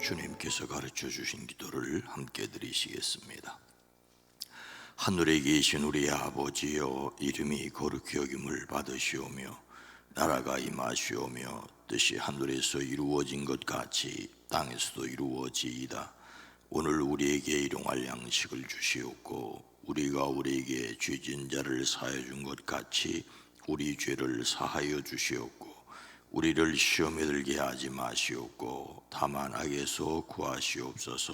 주님께서 가르쳐 주신 기도를 함께 드리시겠습니다. 하늘에 계신 우리 아버지여, 이름이 거룩히 여김을 받으시오며 나라가 임하시오며 뜻이 하늘에서 이루어진 것 같이 땅에서도 이루어지이다. 오늘 우리에게 일용할 양식을 주시옵고 우리가 우리에게 죄진 자를 사하여 준 것 같이 우리 죄를 사하여 주시옵고 우리를 시험에 들게 하지 마시옵고 다만 악에서 구하시옵소서.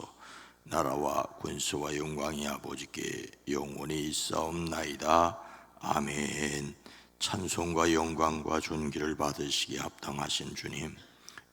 나라와 권세와 영광이 아버지께 영원히 있사옵나이다. 아멘. 찬송과 영광과 존귀를 받으시기에 합당하신 주님,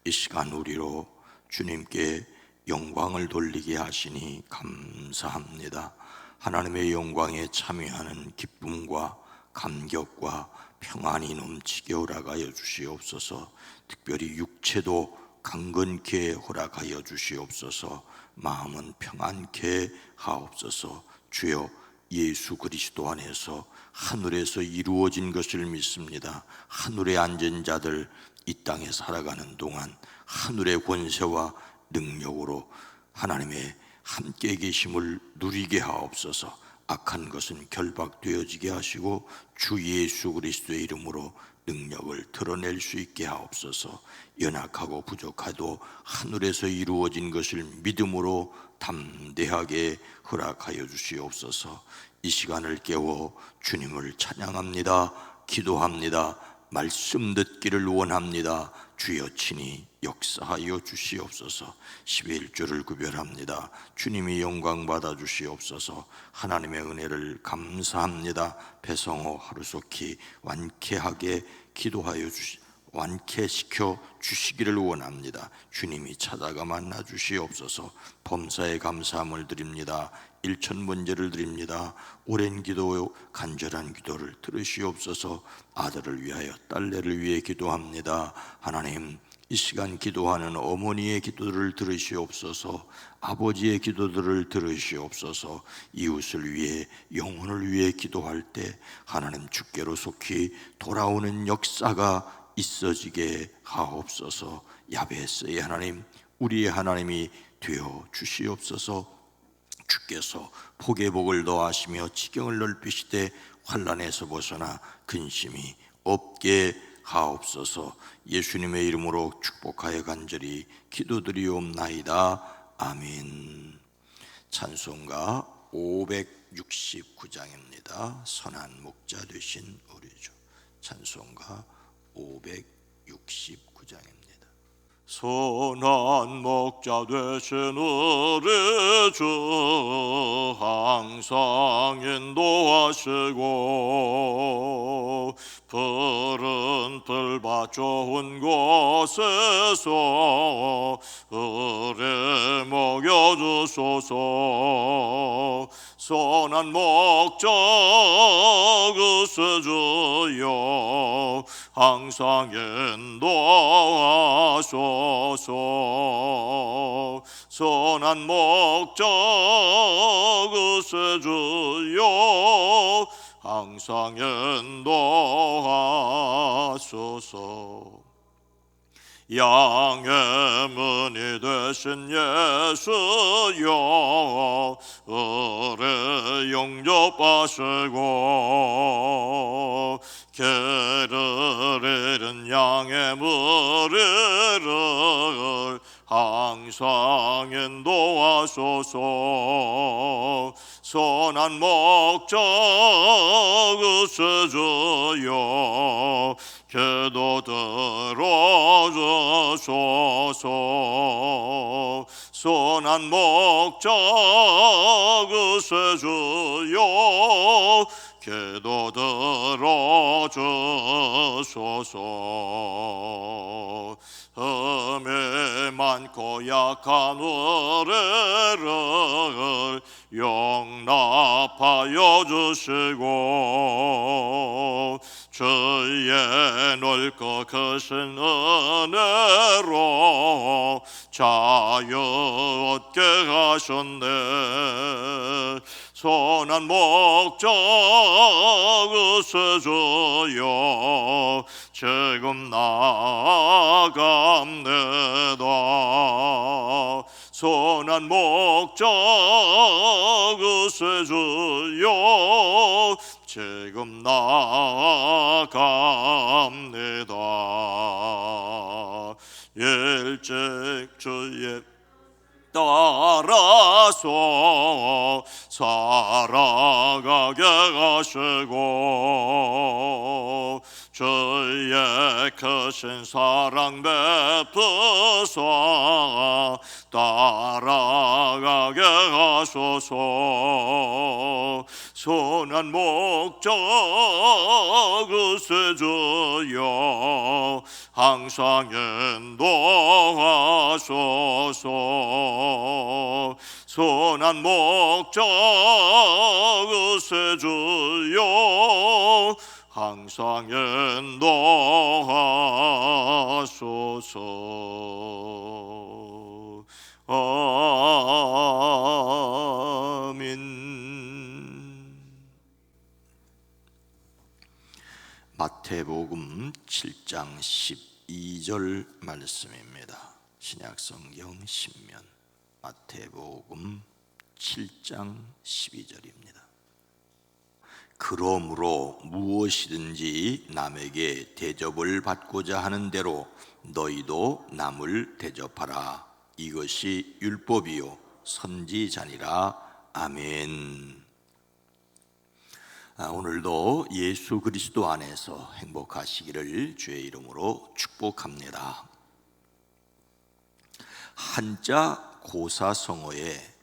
이 시간 우리로 주님께 영광을 돌리게 하시니 감사합니다. 하나님의 영광에 참여하는 기쁨과 감격과 평안이 넘치게 허락하여 주시옵소서. 특별히 육체도 강건케 허락하여 주시옵소서. 마음은 평안케 하옵소서. 주여, 예수 그리스도 안에서 하늘에서 이루어진 것을 믿습니다. 하늘에 앉은 자들, 이 땅에 살아가는 동안 하늘의 권세와 능력으로 하나님의 함께 계심을 누리게 하옵소서. 악한 것은 결박되어지게 하시고 주 예수 그리스도의 이름으로 능력을 드러낼 수 있게 하옵소서. 연약하고 부족하도 하늘에서 이루어진 것을 믿음으로 담대하게 허락하여 주시옵소서. 이 시간을 깨워 주님을 찬양합니다. 기도합니다. 말씀 듣기를 원합니다. 주여 친히 역사하여 주시옵소서. 11조를 구별합니다. 주님이 영광 받아 주시옵소서. 하나님의 은혜를 감사합니다. 배성호 하루속히 완쾌하게 기도하여 완쾌시켜 주시기를 원합니다. 주님이 찾아가 만나 주시옵소서. 범사에 감사함을 드립니다. 1000번제를 드립니다. 오랜 기도, 간절한 기도를 들으시옵소서. 아들을 위하여 딸내를 위해 기도합니다. 하나님, 이 시간 기도하는 어머니의 기도를 들으시옵소서. 아버지의 기도들을 들으시옵소서. 이웃을 위해, 영혼을 위해 기도할 때 하나님 주께로 속히 돌아오는 역사가 있어지게 하옵소서. 야베스의 하나님, 우리의 하나님이 되어 주시옵소서. 주께서 복의 복을 더하시며 지경을 넓히시되 환난에서 벗어나 근심이 없게 하옵소서. 예수님의 이름으로 축복하여 간절히 기도드리옵나이다. 아멘. 찬송가 569장입니다. 선한 목자 되신 우리 주. 찬송가 569장입니다. 선한 목자 되신 우리 주, 항상 인도하시고 푸른 풀밭 좋은 곳에서 의뢰 먹여주소서. 선한 목자 그스 주여, 항상 인도하소서. 선한 목자 그스 주여, 항상 인도하소서. 양의 문이 되신 예수여, 의뢰 영접하시고 길을 잃은 양의 무리를 항상 인도하소서. 선한 목자 그스 주여, 기도 들어주소서. 선한 목자 그스 주여, 기도 들어주소서. 흠이 많고 약한 우리를 용납하여 주시고 주의 넓고 크신 은혜로 자유 얻게 하셨네. 선한 목자 그스 주여, 지금 나아갑니다. 선한 목적 그세 주여 지금 나아갑니다. 일찍 주의 따라서 살아가게 하시고 주의 크신 사랑 베푸사 따라가게 하소서. 선한 목적 그세 주여 항상 인도하소서. 선한 목적 그세 주여 항상 인도하소서. 아멘. 마태복음 7장 12절 말씀입니다. 신약성경 신면 마태복음 7장 12절입니다. 그러므로 무엇이든지 남에게 대접을 받고자 하는 대로 너희도 남을 대접하라. 이것이 율법이요 선지자니라. 아멘. 오늘도 예수 그리스도 안에서 행복하시기를 주의 이름으로 축복합니다. 한자 고사성어에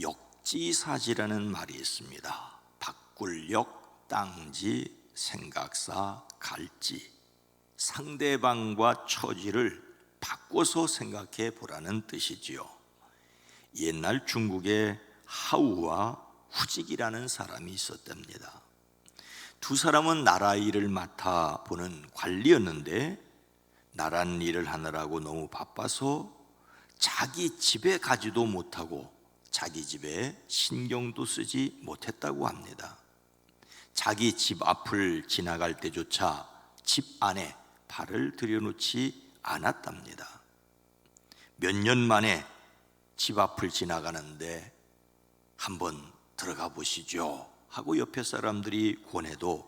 역지사지라는 말이 있습니다. 바꿀역, 땅지, 생각사, 갈지, 상대방과 처지를 바꿔서 생각해 보라는 뜻이지요. 옛날 중국에 하우와 후직이라는 사람이 있었답니다. 두 사람은 나라 일을 맡아보는 관리였는데 나란 일을 하느라고 너무 바빠서 자기 집에 가지도 못하고 자기 집에 신경도 쓰지 못했다고 합니다. 자기 집 앞을 지나갈 때조차 집 안에 발을 들여놓지 않았답니다. 몇 년 만에 집 앞을 지나가는데 한번 들어가 보시죠 하고 옆에 사람들이 권해도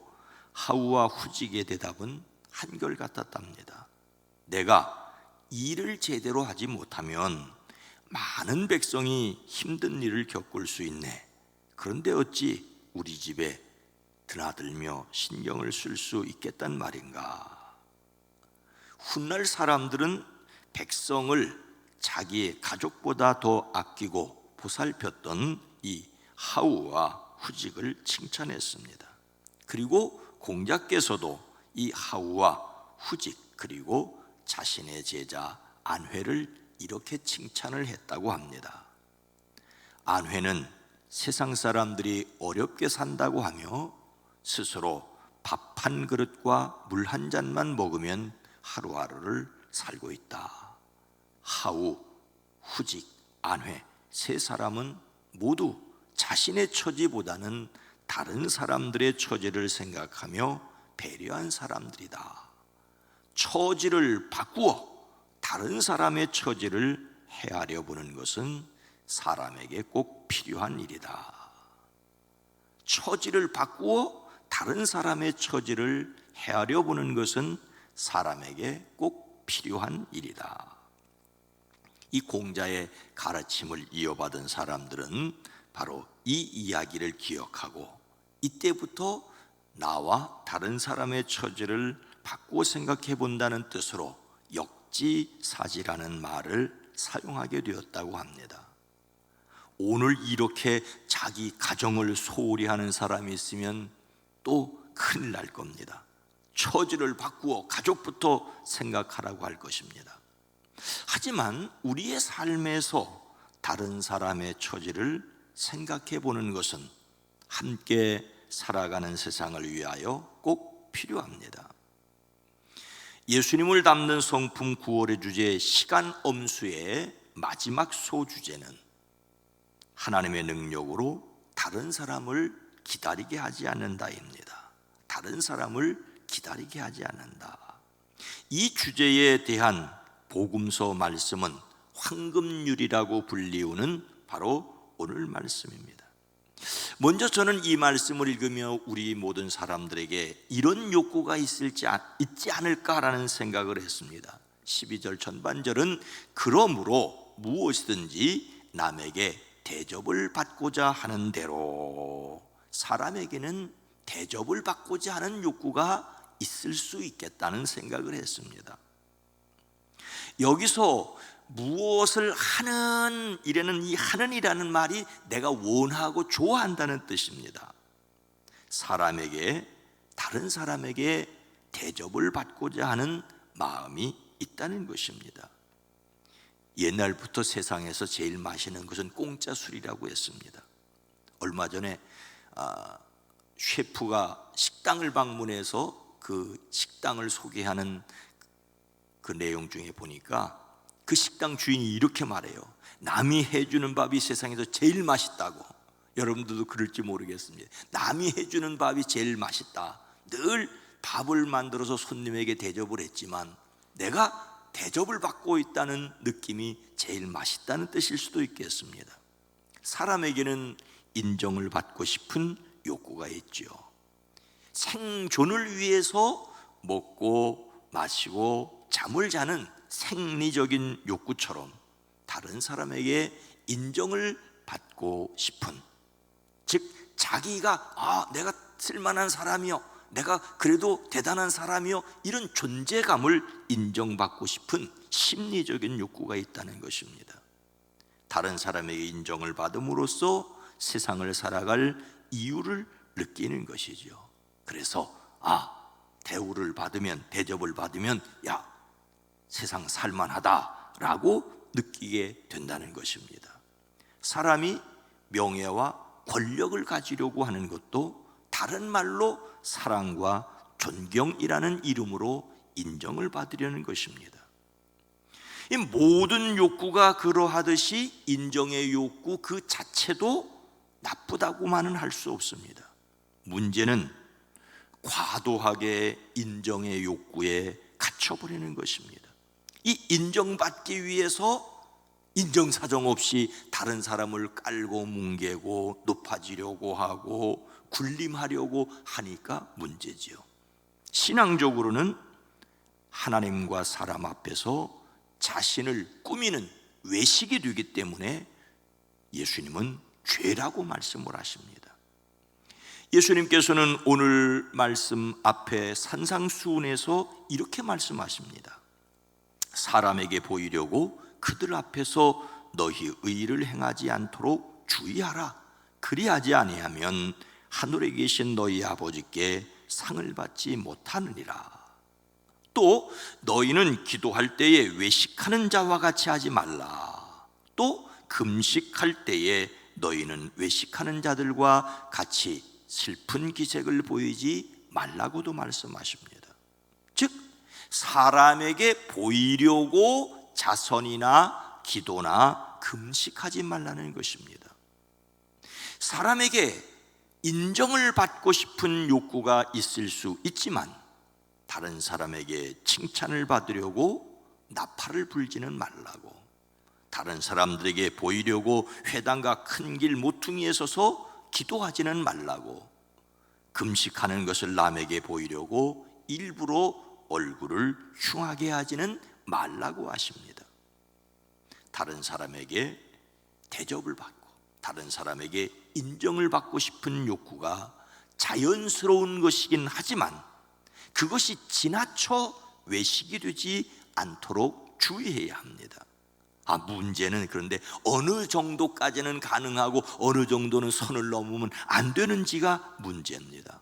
하우와 후직의 대답은 한결같았답니다. 내가 일을 제대로 하지 못하면 많은 백성이 힘든 일을 겪을 수 있네. 그런데 어찌 우리 집에 드나들며 신경을 쓸 수 있겠단 말인가. 훗날 사람들은 백성을 자기의 가족보다 더 아끼고 보살폈던 이 하우와 후직을 칭찬했습니다. 그리고 공자께서도 이 하우와 후직 그리고 자신의 제자 안회를 이렇게 칭찬을 했다고 합니다. 안회는 세상 사람들이 어렵게 산다고 하며 스스로 밥 한 그릇과 물 한 잔만 먹으면 하루하루를 살고 있다. 하우, 후직, 안회 세 사람은 모두 자신의 처지보다는 다른 사람들의 처지를 생각하며 배려한 사람들이다. 처지를 바꾸어 다른 사람의 처지를 헤아려 보는 것은 사람에게 꼭 필요한 일이다. 처지를 바꾸어 다른 사람의 처지를 헤아려 보는 것은 사람에게 꼭 필요한 일이다. 이 공자의 가르침을 이어받은 사람들은 바로 이 이야기를 기억하고 이때부터 나와 다른 사람의 처지를 바꾸어 생각해 본다는 뜻으로 역지사지라는 말을 사용하게 되었다고 합니다. 오늘 이렇게 자기 가정을 소홀히 하는 사람이 있으면 또 큰일 날 겁니다. 처지를 바꾸어 가족부터 생각하라고 할 것입니다. 하지만 우리의 삶에서 다른 사람의 처지를 생각해 보는 것은 함께 살아가는 세상을 위하여 꼭 필요합니다. 예수님을 담는 성품 9월의 주제 시간 엄수의 마지막 소주제는 하나님의 능력으로 다른 사람을 기다리게 하지 않는다입니다. 다른 사람을 기다리게 하지 않는다. 이 주제에 대한 복음서 말씀은 황금률이라고 불리우는 바로 오늘 말씀입니다. 먼저 저는 이 말씀을 읽으며 우리 모든 사람들에게 이런 욕구가 있지 않을까라는 생각을 했습니다. 12절 전반절은 그러므로 무엇이든지 남에게 대접을 받고자 하는 대로, 사람에게는 대접을 받고자 하는 욕구가 있을 수 있겠다는 생각을 했습니다. 여기서 무엇을 하는 이라는 이 하는이라는 말이 내가 원하고 좋아한다는 뜻입니다. 사람에게, 다른 사람에게 대접을 받고자 하는 마음이 있다는 것입니다. 옛날부터 세상에서 제일 맛있는 것은 공짜 술이라고 했습니다. 얼마 전에 셰프가 식당을 방문해서 그 식당을 소개하는 그 내용 중에 보니까 그 식당 주인이 이렇게 말해요. 남이 해주는 밥이 세상에서 제일 맛있다고. 여러분들도 그럴지 모르겠습니다. 남이 해주는 밥이 제일 맛있다. 늘 밥을 만들어서 손님에게 대접을 했지만 내가 대접을 받고 있다는 느낌이 제일 맛있다는 뜻일 수도 있겠습니다. 사람에게는 인정을 받고 싶은 욕구가 있죠. 생존을 위해서 먹고 마시고 잠을 자는 생리적인 욕구처럼 다른 사람에게 인정을 받고 싶은, 즉 자기가 내가 쓸만한 사람이요, 내가 그래도 대단한 사람이요, 이런 존재감을 인정받고 싶은 심리적인 욕구가 있다는 것입니다. 다른 사람에게 인정을 받음으로써 세상을 살아갈 이유를 느끼는 것이죠. 그래서 대우를 받으면, 대접을 받으면 세상 살만하다라고 느끼게 된다는 것입니다. 사람이 명예와 권력을 가지려고 하는 것도 다른 말로 사랑과 존경이라는 이름으로 인정을 받으려는 것입니다. 이 모든 욕구가 그러하듯이 인정의 욕구 그 자체도 나쁘다고만은 할 수 없습니다. 문제는 과도하게 인정의 욕구에 갇혀버리는 것입니다. 이 인정받기 위해서 인정사정 없이 다른 사람을 깔고 뭉개고 높아지려고 하고 군림하려고 하니까 문제지요. 신앙적으로는 하나님과 사람 앞에서 자신을 꾸미는 외식이 되기 때문에 예수님은 죄라고 말씀을 하십니다. 예수님께서는 오늘 말씀 앞에 산상수훈에서 이렇게 말씀하십니다. 사람에게 보이려고 그들 앞에서 너희 의를 행하지 않도록 주의하라. 그리하지 아니하면 하늘에 계신 너희 아버지께 상을 받지 못하느니라. 또 너희는 기도할 때에 외식하는 자와 같이 하지 말라. 또 금식할 때에 너희는 외식하는 자들과 같이 슬픈 기색을 보이지 말라고도 말씀하십니다. 즉 사람에게 보이려고 자선이나 기도나 금식하지 말라는 것입니다. 사람에게 인정을 받고 싶은 욕구가 있을 수 있지만 다른 사람에게 칭찬을 받으려고 나팔을 불지는 말라고, 다른 사람들에게 보이려고 회당과 큰 길 모퉁이에 서서 기도하지는 말라고, 금식하는 것을 남에게 보이려고 일부러 얼굴을 흉하게 하지는 말라고 하십니다. 다른 사람에게 대접을 받고 다른 사람에게 인정을 받고 싶은 욕구가 자연스러운 것이긴 하지만 그것이 지나쳐 외식이 되지 않도록 주의해야 합니다. 문제는 그런데 어느 정도까지는 가능하고 어느 정도는 선을 넘으면 안 되는지가 문제입니다.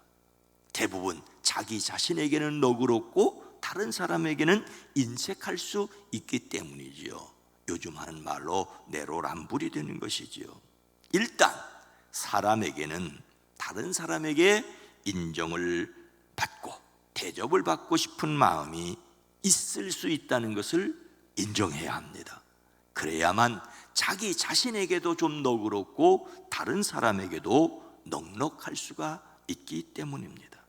대부분 자기 자신에게는 너그럽고 다른 사람에게는 인색할 수 있기 때문이지요. 요즘 하는 말로 내로남불이 되는 것이지요. 일단 사람에게는 다른 사람에게 인정을 받고 대접을 받고 싶은 마음이 있을 수 있다는 것을 인정해야 합니다. 그래야만 자기 자신에게도 좀 너그럽고 다른 사람에게도 넉넉할 수가 있기 때문입니다.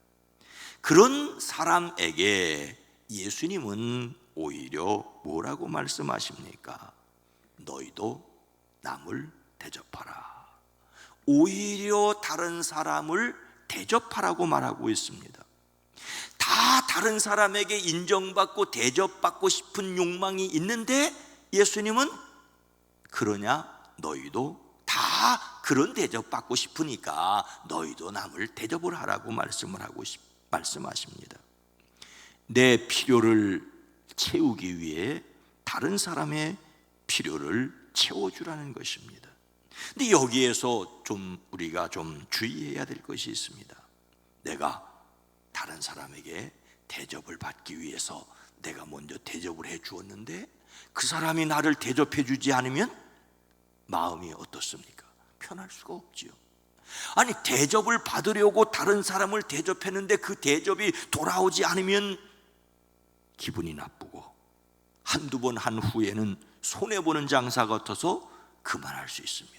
그런 사람에게 예수님은 오히려 뭐라고 말씀하십니까? 너희도 남을 대접하라. 오히려 다른 사람을 대접하라고 말하고 있습니다. 다 다른 사람에게 인정받고 대접받고 싶은 욕망이 있는데 예수님은 그러냐? 너희도 다 그런 대접받고 싶으니까 너희도 남을 대접을 하라고 말씀하십니다. 내 필요를 채우기 위해 다른 사람의 필요를 채워주라는 것입니다. 근데 여기에서 우리가 좀 주의해야 될 것이 있습니다. 내가 다른 사람에게 대접을 받기 위해서 내가 먼저 대접을 해 주었는데 그 사람이 나를 대접해 주지 않으면 마음이 어떻습니까? 편할 수가 없지요. 아니, 대접을 받으려고 다른 사람을 대접했는데 그 대접이 돌아오지 않으면 기분이 나쁘고 한두 번 한 후에는 손해보는 장사 같아서 그만할 수 있습니다.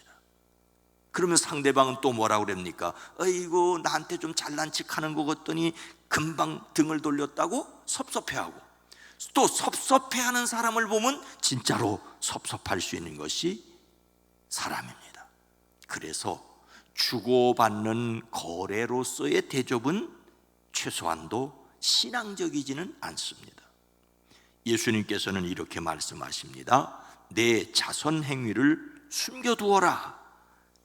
그러면 상대방은 또 뭐라고 그럽니까? 아이고, 나한테 좀 잘난 척 하는 것 같더니 금방 등을 돌렸다고 섭섭해하고, 또 섭섭해하는 사람을 보면 진짜로 섭섭할 수 있는 것이 사람입니다. 그래서 주고받는 거래로서의 대접은 최소한도 신앙적이지는 않습니다. 예수님께서는 이렇게 말씀하십니다. 내 자선 행위를 숨겨두어라.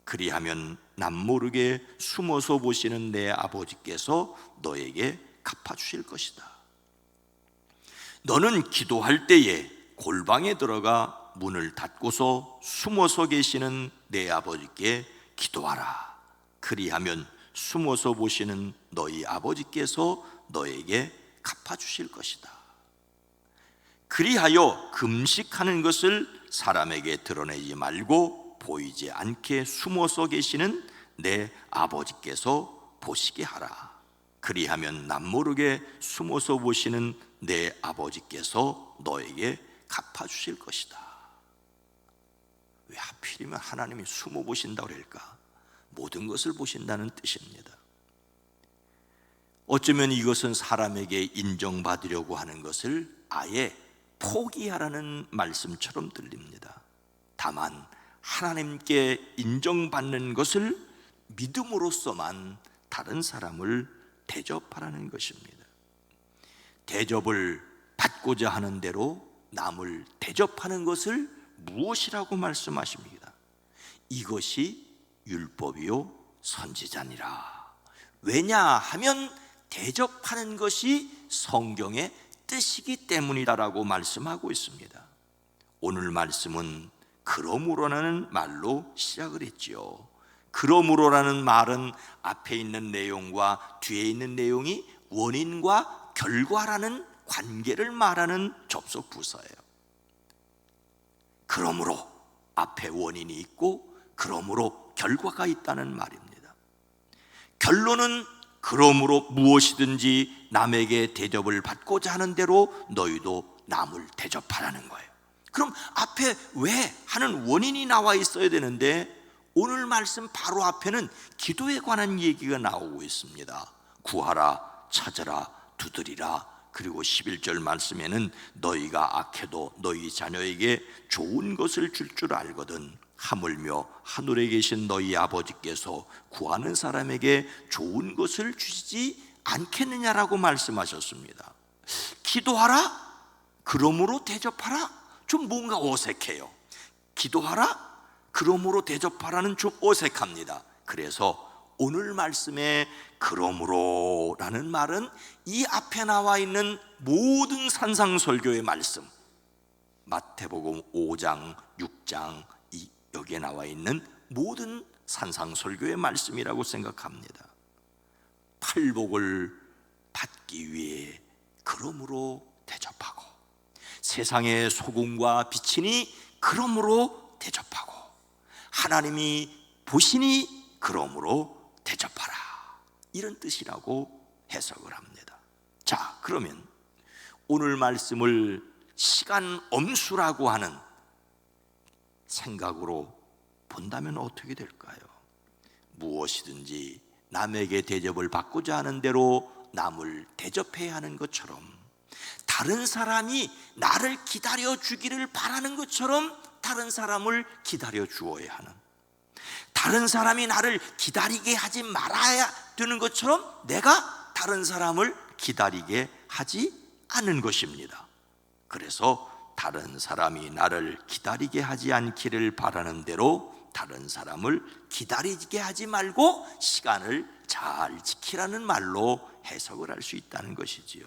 그리하면 남모르게 숨어서 보시는 내 아버지께서 너에게 갚아주실 것이다. 너는 기도할 때에 골방에 들어가 문을 닫고서 숨어서 계시는 내 아버지께 기도하라. 그리하면 숨어서 보시는 너희 아버지께서 너에게 갚아주실 것이다. 그리하여 금식하는 것을 사람에게 드러내지 말고 보이지 않게 숨어서 계시는 내 아버지께서 보시게 하라. 그리하면 남모르게 숨어서 보시는 내 아버지께서 너에게 갚아주실 것이다. 왜 하필이면 하나님이 숨어 보신다고 그럴까? 모든 것을 보신다는 뜻입니다. 어쩌면 이것은 사람에게 인정받으려고 하는 것을 아예 포기하라는 말씀처럼 들립니다. 다만 하나님께 인정받는 것을 믿음으로써만 다른 사람을 대접하라는 것입니다. 대접을 받고자 하는 대로 남을 대접하는 것을 무엇이라고 말씀하십니다. 이것이 율법이요 선지자니라. 왜냐하면 대접하는 것이 성경의 뜻이기 때문이다라고 말씀하고 있습니다. 오늘 말씀은 그러므로라는 말로 시작을 했지요. 그러므로라는 말은 앞에 있는 내용과 뒤에 있는 내용이 원인과 결과라는 관계를 말하는 접속 부사예요. 그러므로 앞에 원인이 있고 그러므로 결과가 있다는 말입니다. 결론은 그러므로 무엇이든지 남에게 대접을 받고자 하는 대로 너희도 남을 대접하라는 거예요. 그럼 앞에 왜 하는 원인이 나와 있어야 되는데 오늘 말씀 바로 앞에는 기도에 관한 얘기가 나오고 있습니다. 구하라, 찾으라, 두드리라. 그리고 11절 말씀에는 너희가 악해도 너희 자녀에게 좋은 것을 줄 줄 알거든 하물며 하늘에 계신 너희 아버지께서 구하는 사람에게 좋은 것을 주시지 않겠느냐라고 말씀하셨습니다. 기도하라? 그러므로 대접하라? 좀 뭔가 어색해요. 기도하라? 그러므로 대접하라는 좀 어색합니다. 그래서 오늘 말씀에 그러므로라는 말은 이 앞에 나와 있는 모든 산상설교의 말씀, 마태복음 5장, 6장, 여기에 나와 있는 모든 산상설교의 말씀이라고 생각합니다. 팔복을 받기 위해 그러므로 대접하고, 세상의 소금과 빛이니 그러므로 대접하고, 하나님이 보시니 그러므로 대접하라, 이런 뜻이라고 해석을 합니다. 자, 그러면 오늘 말씀을 시간 엄수라고 하는 생각으로 본다면 어떻게 될까요? 무엇이든지 남에게 대접을 받고자 하는 대로 남을 대접해야 하는 것처럼, 다른 사람이 나를 기다려 주기를 바라는 것처럼 다른 사람을 기다려 주어야 하는, 다른 사람이 나를 기다리게 하지 말아야 되는 것처럼 내가 다른 사람을 기다리게 하지 않은 것입니다. 그래서 다른 사람이 나를 기다리게 하지 않기를 바라는 대로 다른 사람을 기다리게 하지 말고 시간을 잘 지키라는 말로 해석을 할 수 있다는 것이지요.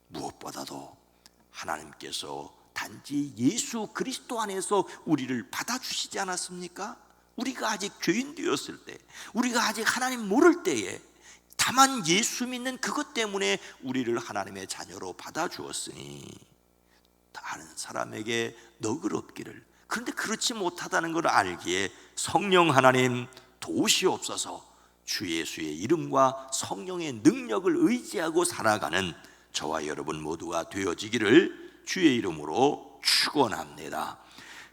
무엇보다도 하나님께서 단지 예수 그리스도 안에서 우리를 받아주시지 않았습니까? 우리가 아직 죄인 되었을 때, 우리가 아직 하나님 모를 때에 다만 예수 믿는 그것 때문에 우리를 하나님의 자녀로 받아주었으니 다른 사람에게 너그럽기를, 그런데 그렇지 못하다는 걸 알기에 성령 하나님 도우시옵소서. 주 예수의 이름과 성령의 능력을 의지하고 살아가는 저와 여러분 모두가 되어지기를 주의 이름으로 축원합니다.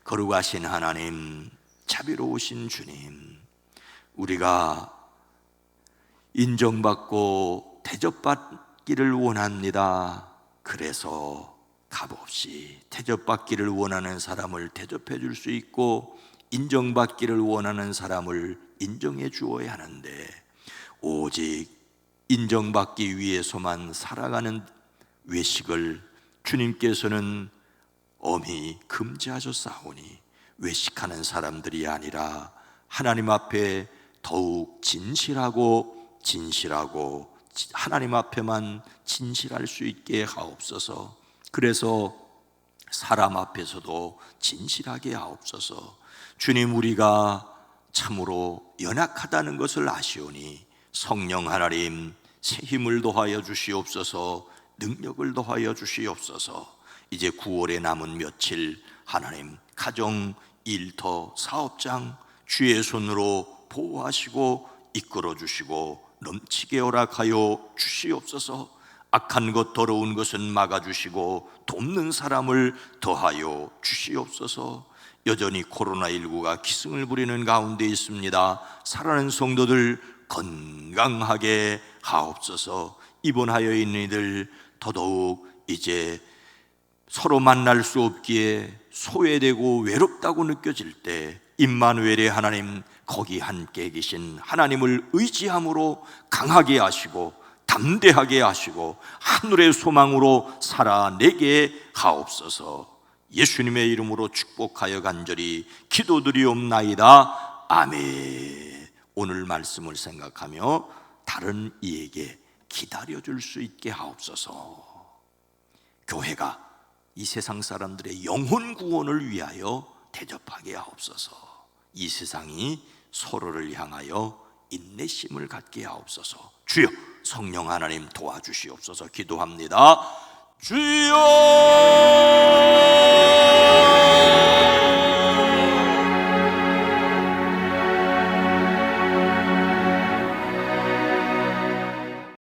거룩하신 하나님, 자비로우신 주님, 우리가 인정받고 대접받기를 원합니다. 그래서 값없이 대접받기를 원하는 사람을 대접해 줄 수 있고 인정받기를 원하는 사람을 인정해 주어야 하는데, 오직 인정받기 위해서만 살아가는 외식을 주님께서는 엄히 금지하셨사오니 외식하는 사람들이 아니라 하나님 앞에 더욱 진실하고 하나님 앞에만 진실할 수 있게 하옵소서. 그래서 사람 앞에서도 진실하게 하옵소서. 주님, 우리가 참으로 연약하다는 것을 아시오니 성령 하나님 새 힘을 더하여 주시옵소서. 능력을 더하여 주시옵소서. 이제 9월에 남은 며칠 하나님 가정, 일터, 사업장 주의 손으로 보호하시고 이끌어 주시고 넘치게 허락하여 주시옵소서. 악한 것 더러운 것은 막아주시고 돕는 사람을 더하여 주시옵소서. 여전히 코로나19가 기승을 부리는 가운데 있습니다. 살아가는 성도들 건강하게 하옵소서. 입원하여 있는 이들 더더욱 이제 서로 만날 수 없기에 소외되고 외롭다고 느껴질 때 임마누엘의 하나님, 거기 함께 계신 하나님을 의지함으로 강하게 하시고 담대하게 하시고 하늘의 소망으로 살아내게 하옵소서. 예수님의 이름으로 축복하여 간절히 기도드리옵나이다. 아멘. 오늘 말씀을 생각하며 다른 이에게 기다려줄 수 있게 하옵소서. 교회가 이 세상 사람들의 영혼 구원을 위하여 대접하게 하옵소서. 이 세상이 서로를 향하여 인내심을 갖게 하옵소서. 주여, 성령 하나님 도와주시옵소서. 기도합니다. 주여.